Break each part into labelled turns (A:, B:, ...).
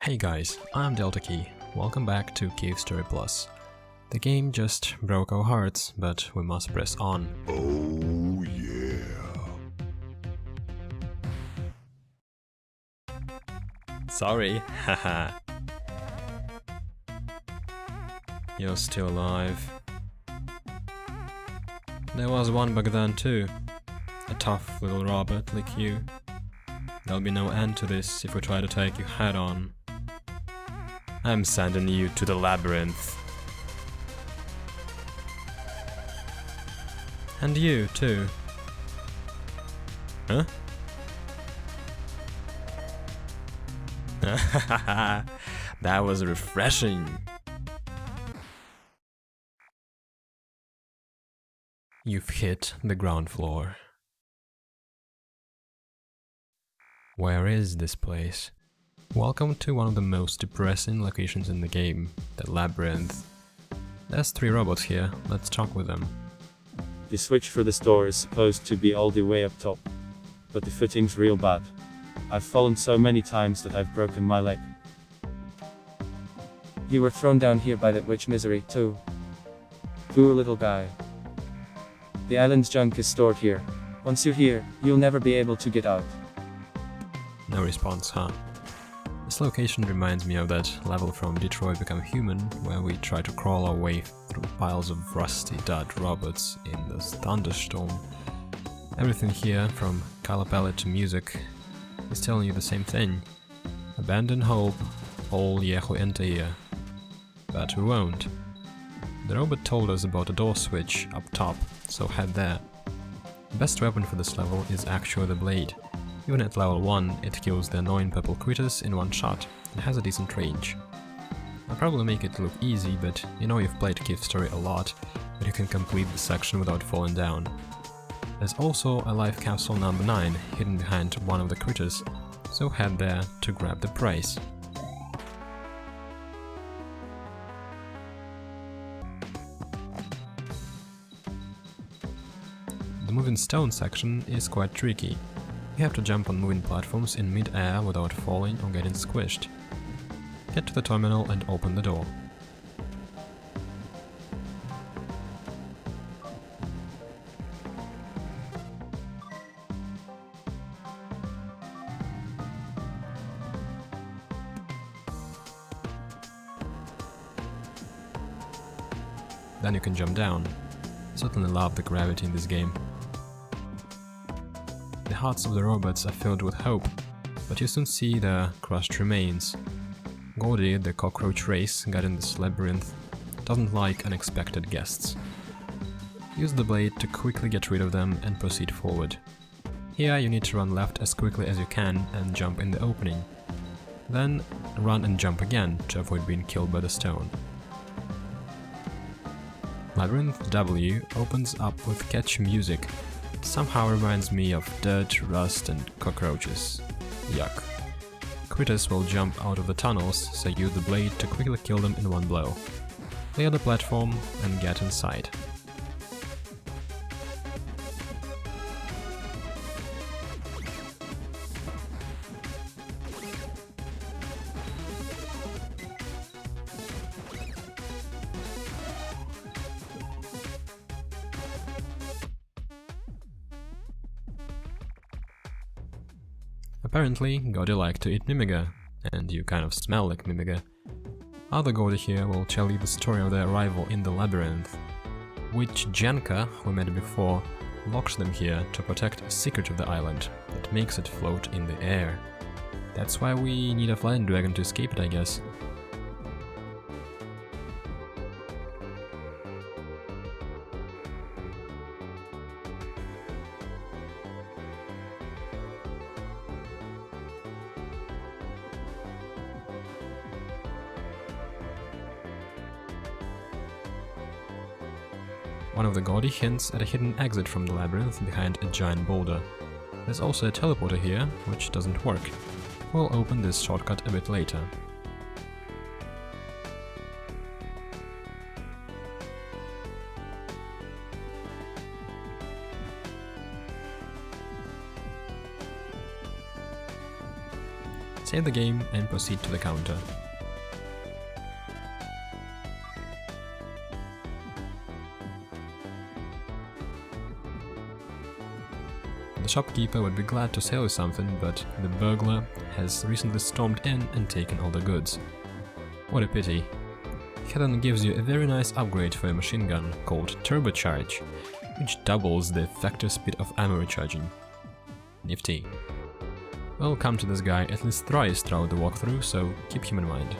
A: Hey guys, I'm Delta Key. Welcome back to Cave Story Plus. The game just broke our hearts, but we must press on.
B: Oh yeah.
A: Sorry, haha. You're still alive. There was one back then too. A tough little robot like you. There'll be no end to this if we try to take you head on. I'm sending you to the Labyrinth. And you, too. Huh? That was refreshing. You've hit the ground floor. Where is this place? Welcome to one of the most depressing locations in the game, the Labyrinth. There's 3 robots here, let's talk with them.
C: The switch for this door is supposed to be all the way up top, but the fitting's real bad. I've fallen so many times that I've broken my leg.
D: You were thrown down here by that witch Misery, too. Poor little guy. The island's junk is stored here. Once you're here, you'll never be able to get out.
A: No response, huh? This location reminds me of that level from Detroit Become Human, where we try to crawl our way through piles of rusty dead robots in this thunderstorm. Everything here, from color palette to music, is telling you the same thing. Abandon hope, all ye who enter here. But we won't. The robot told us about a door switch up top, so head there. The best weapon for this level is actually the blade. Even at level 1, it kills the annoying purple critters in one shot, and has a decent range. I'll probably make it look easy, but you know you've played Cave Story a lot, but you can complete the section without falling down. There's also a life capsule number 9 hidden behind one of the critters, so head there to grab the prize. The moving stone section is quite tricky. You have to jump on moving platforms in mid-air without falling or getting squished. Get to the terminal and open the door. Then you can jump down. I certainly love the gravity in this game. The hearts of the robots are filled with hope, but you soon see their crushed remains. Gaudi, the cockroach race guarding this labyrinth, doesn't like unexpected guests. Use the blade to quickly get rid of them and proceed forward. Here you need to run left as quickly as you can and jump in the opening. Then run and jump again to avoid being killed by the stone. Labyrinth W opens up with catchy music. It somehow reminds me of dirt, rust and cockroaches. Yuck. Critters will jump out of the tunnels, so use the blade to quickly kill them in one blow. Clear the platform and get inside. Apparently, Gaudi liked to eat Mimiga, and you kind of smell like Mimiga. Other Gaudi here will tell you the story of their arrival in the Labyrinth. Witch Janka, who met before, locks them here to protect a secret of the island that makes it float in the air. That's why we need a flying dragon to escape it, I guess. One of the Gaudi hints at a hidden exit from the labyrinth behind a giant boulder. There's also a teleporter here, which doesn't work. We'll open this shortcut a bit later. Save the game and proceed to the counter. The shopkeeper would be glad to sell you something, but the burglar has recently stormed in and taken all the goods. What a pity. He then gives you a very nice upgrade for a machine gun called Turbocharged, which doubles the effective speed of ammo recharging. Nifty. We'll come to this guy at least thrice throughout the walkthrough, so keep him in mind.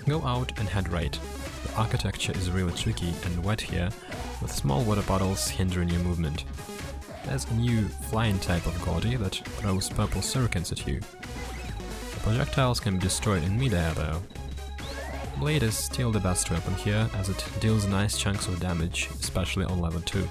A: Go out and head right. The architecture is really tricky and wet here, with small water puddles hindering your movement. There's a new flying type of Gaudi that throws purple shurikens at you. The projectiles can be destroyed in midair though. Blade is still the best weapon here, as it deals nice chunks of damage, especially on level 2.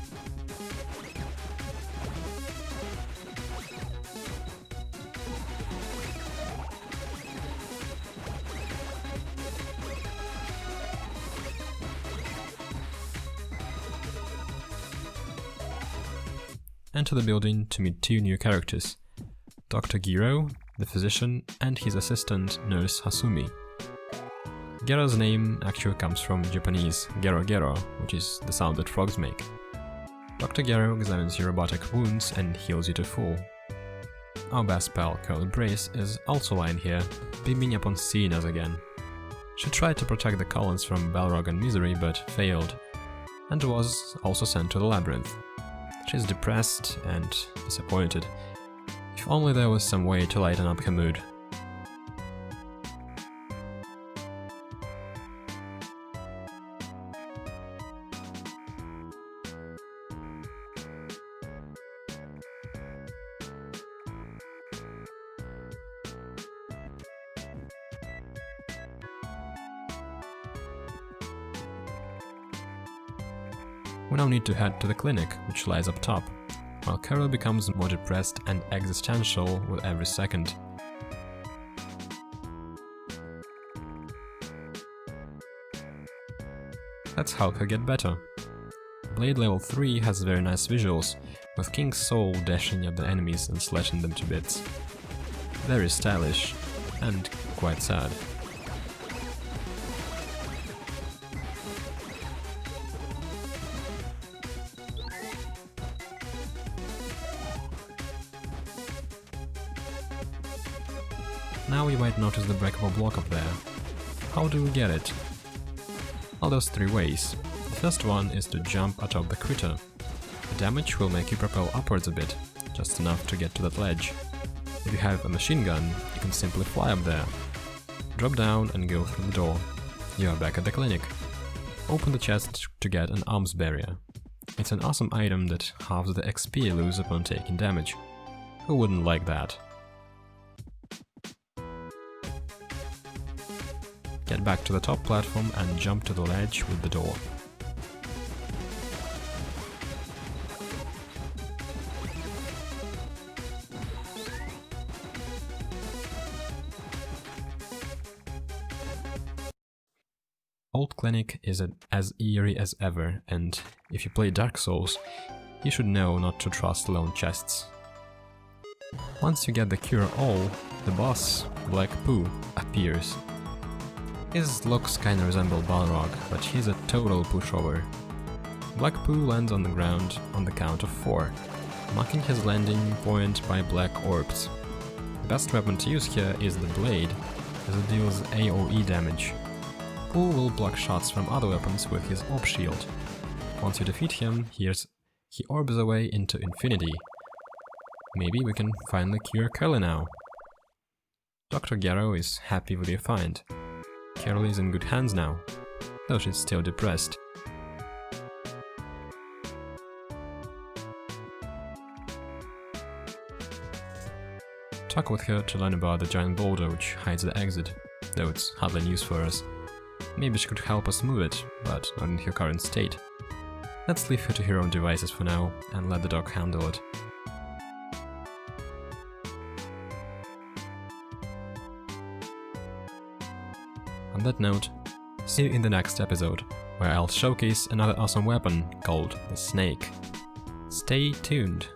A: Enter the building to meet 2 new characters, Dr. Gero, the physician, and his assistant, Nurse Hasumi. Gero's name actually comes from Japanese Gero Gero, which is the sound that frogs make. Dr. Gero examines your robotic wounds and heals you to full. Our best pal, Colonel Brace, is also lying here, beaming upon seeing us again. She tried to protect the Collins from Balrog and Misery, but failed, and was also sent to the Labyrinth. She's depressed and disappointed. If only there was some way to lighten up her mood. We now need to head to the clinic, which lies up top, while Carol becomes more depressed and existential with every second. Let's help her get better. Blade level 3 has very nice visuals, with King's Soul dashing at the enemies and slashing them to bits. Very stylish, and quite sad. Now you might notice the breakable block up there. How do we get it? Well, there's 3 ways. The first one is to jump atop the critter. The damage will make you propel upwards a bit, just enough to get to that ledge. If you have a machine gun, you can simply fly up there. Drop down and go through the door. You are back at the clinic. Open the chest to get an arms barrier. It's an awesome item that halves the XP you lose upon taking damage. Who wouldn't like that? Get back to the top platform and jump to the ledge with the door. Old Clinic is as eerie as ever, and if you play Dark Souls, you should know not to trust lone chests. Once you get the Cure All, the boss, Black Pooh, appears. His looks kinda resemble Balrog, but he's a total pushover. Black Pooh lands on the ground on the count of 4, marking his landing point by black orbs. The best weapon to use here is the blade, as it deals AoE damage. Pooh will block shots from other weapons with his orb shield. Once you defeat him, he orbs away into infinity. Maybe we can finally cure Curly now. Dr. Gero is happy with your find. Curly is in good hands now, though she's still depressed. Talk with her to learn about the giant boulder which hides the exit, though it's hardly news for us. Maybe she could help us move it, but not in her current state. Let's leave her to her own devices for now, and let the dog handle it. On that note, see you in the next episode, where I'll showcase another awesome weapon called the Snake. Stay tuned!